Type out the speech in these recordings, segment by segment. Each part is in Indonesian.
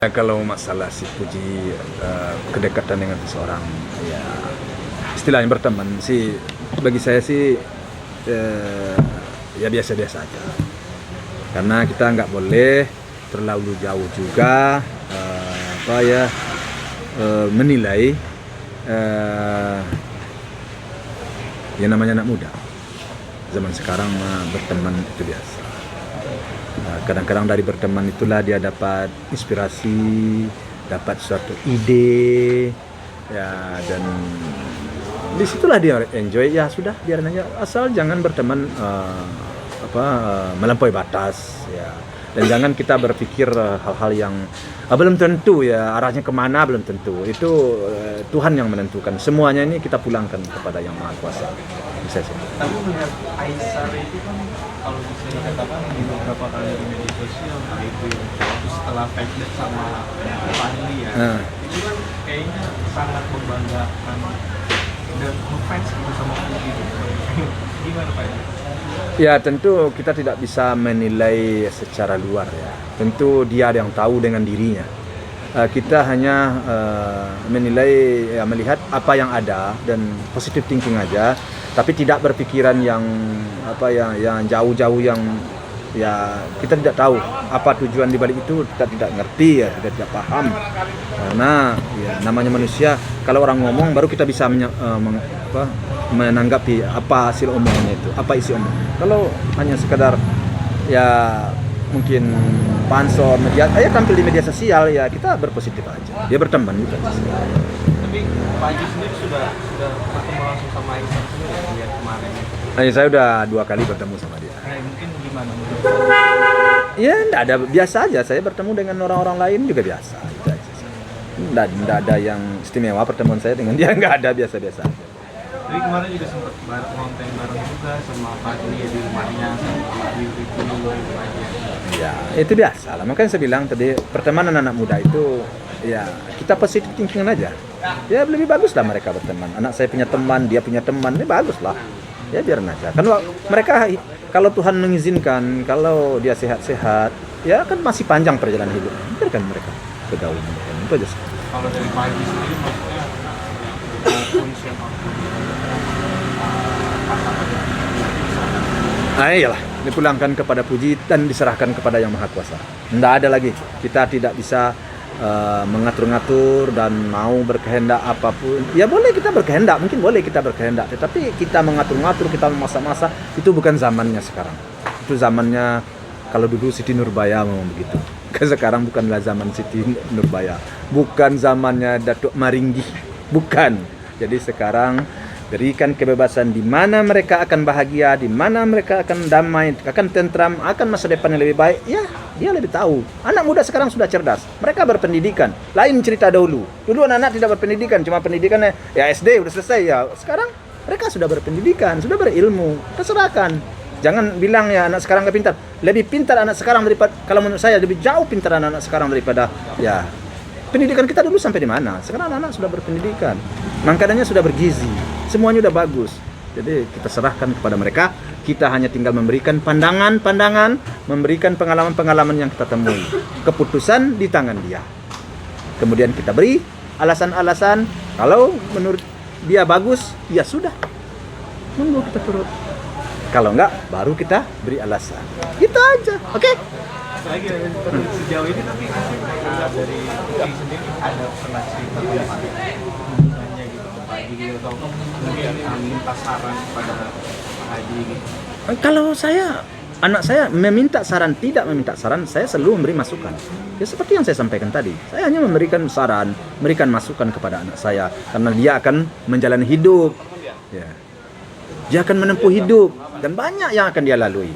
Kalau masalah si Puji kedekatan dengan seseorang, ya istilahnya berteman sih, bagi saya sih ya biasa-biasa aja. Karena kita nggak boleh terlalu jauh juga menilai yang namanya anak muda. Zaman sekarang berteman itu biasa. Kadang-kadang dari berteman itulah dia dapat inspirasi, dapat suatu ide, ya, dan disitulah dia enjoy. Ya sudah, biarin aja, asal jangan berteman melampaui batas, ya. Dan jangan kita berpikir hal-hal yang belum tentu, ya, arahnya kemana belum tentu. Itu Tuhan yang menentukan. Semuanya ini kita pulangkan kepada Yang Maha Kuasa. Bisa sih. Tapi melihat Aisar itu kan, kalau bisa dikatakan di beberapa kali di media sosial, itu setelah flashback sama Fadli ya, itu kan kayaknya sangat membanggakan dan ngefans gitu sama Puji gitu. Gimana Pak? Ya, tentu kita tidak bisa menilai secara luar, ya. Tentu dia ada yang tahu dengan dirinya. Kita hanya menilai, ya, melihat apa yang ada dan positive thinking aja, tapi tidak berpikiran yang jauh-jauh, yang ya kita tidak tahu apa tujuan di balik itu, kita tidak ngerti, ya, kita tidak paham. Karena ya namanya manusia, kalau orang ngomong baru kita bisa menanggapi apa hasil omongannya itu, apa isi omong. Kalau hanya sekedar ya mungkin pansor media, tampil di media sosial, ya kita berpositif aja, dia berteman gitu. Tapi Pak Haji sendiri sudah ketemu langsung sama Aisar sendiri ya, kemarin. Saya udah 2 kali bertemu sama dia. Mungkin gimana? Ya enggak ada, biasa aja. Saya bertemu dengan orang-orang lain juga biasa. Gitu aja. Enggak ada yang istimewa pertemuan saya dengan dia, enggak ada, biasa-biasa aja. Jadi kemarin juga sempat konten bareng juga sama Fadli ya, di rumahnya, sama Pak Willy dulu aja. Ya, itu biasa lah. Makanya saya bilang tadi, pertemanan anak muda itu ya kita positif thinking aja. Ya lebih bagus lah mereka berteman. Anak saya punya teman, dia punya teman, ini bagus lah. Ya biarin aja. Kan mereka, kalau Tuhan mengizinkan, kalau dia sehat-sehat, ya kan masih panjang perjalanan hidup. Biarkan mereka bergaul. Itu aja sih. Kalau dari Pak Haji sendiri maksudnya Iyalah, dipulangkan kepada Puji dan diserahkan kepada Yang Maha Kuasa. Tidak ada lagi. Kita tidak bisa mengatur-ngatur dan mau berkehendak apapun. Ya boleh kita berkehendak, mungkin boleh kita berkehendak, tetapi kita mengatur-ngatur, kita memasak-masak, itu bukan zamannya sekarang. Itu zamannya kalau dulu Siti Nurbaya memang begitu. Sekarang bukanlah zaman Siti Nurbaya, bukan zamannya Datuk Maringgi, bukan. Jadi sekarang berikan kebebasan, di mana mereka akan bahagia, di mana mereka akan damai, akan tentram, akan masa depan yang lebih baik. Ya, dia lebih tahu. Anak muda sekarang sudah cerdas. Mereka berpendidikan. Lain cerita dahulu. Dulu anak-anak tidak berpendidikan, cuma pendidikannya ya SD udah selesai ya. Sekarang mereka sudah berpendidikan, sudah berilmu. Terserahkan. Jangan bilang ya anak sekarang nggak pintar. Lebih pintar anak sekarang daripada, kalau menurut saya lebih jauh pintar anak-anak sekarang daripada ya pendidikan kita dulu sampai di mana. Sekarang anak-anak sudah berpendidikan. Makanannya sudah bergizi. Semuanya udah bagus. Jadi kita serahkan kepada mereka. Kita hanya tinggal memberikan pandangan-pandangan, memberikan pengalaman-pengalaman yang kita temui. Keputusan di tangan dia. Kemudian kita beri alasan-alasan. Kalau menurut dia bagus, ya sudah. Monggo kita turut. Kalau enggak, baru kita beri alasan. Gitu aja. Oke? Lagi sejauh ini, tapi dari Puji sendiri ada pernah cerita hubungannya gitu ke Pak Haji gitu, atau mungkin minta saran kepada Pak Haji gitu? Kalau anak saya meminta saran, tidak meminta saran, saya selalu memberi masukan. Ya seperti yang saya sampaikan tadi, saya hanya memberikan saran, memberikan masukan kepada anak saya, karena dia akan menjalani hidup, ya. Dia akan menempuh hidup, dan banyak yang akan dia lalui.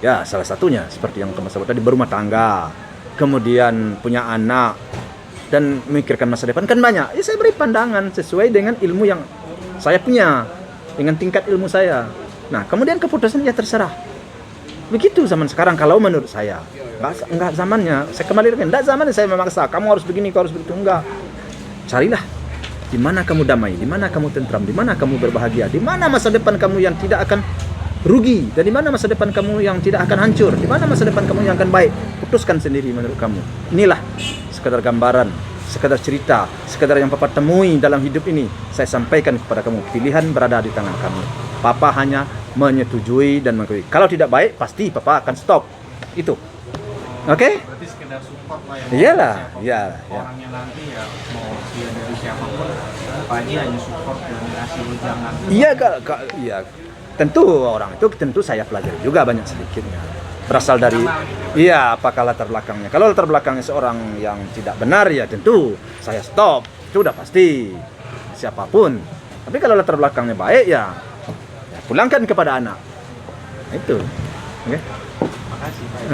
Ya, salah satunya seperti yang Mas sebut tadi, berumah tangga, kemudian punya anak, dan memikirkan masa depan, kan banyak. Ya saya beri pandangan sesuai dengan ilmu yang saya punya, dengan tingkat ilmu saya. Nah, kemudian keputusan ya terserah. Begitu zaman sekarang kalau menurut saya. Enggak zamannya, saya kembali lagi, enggak zamannya saya memaksa, kamu harus begini, kamu harus begitu, enggak. Carilah di mana kamu damai, di mana kamu tentram, di mana kamu berbahagia, di mana masa depan kamu yang tidak akan rugi, dan di mana masa depan kamu yang tidak akan hancur, di mana masa depan kamu yang akan baik. Putuskan sendiri menurut kamu. Inilah sekedar gambaran, sekedar cerita, sekedar yang Papa temui dalam hidup ini. Saya sampaikan kepada kamu, pilihan berada di tangan kamu. Papa hanya menyetujui dan mengakui. Kalau tidak baik, pasti Papa akan stop. Itu. Oke? Berarti sekedar support lah ya. Iyalah, Siapapun iya. orangnya nanti ya mau dia dari siapapun, Pak Haji hanya support dan ngasih wejangan. Iya, iya. Tentu orang itu tentu saya pelajari juga banyak sedikitnya. Berasal dari iya, apakah latar belakangnya. Kalau latar belakangnya seorang yang tidak benar ya tentu saya stop. Itu udah pasti. Siapapun. Tapi kalau latar belakangnya baik ya pulangkan kepada anak. Itu. Oke. Makasih Pak.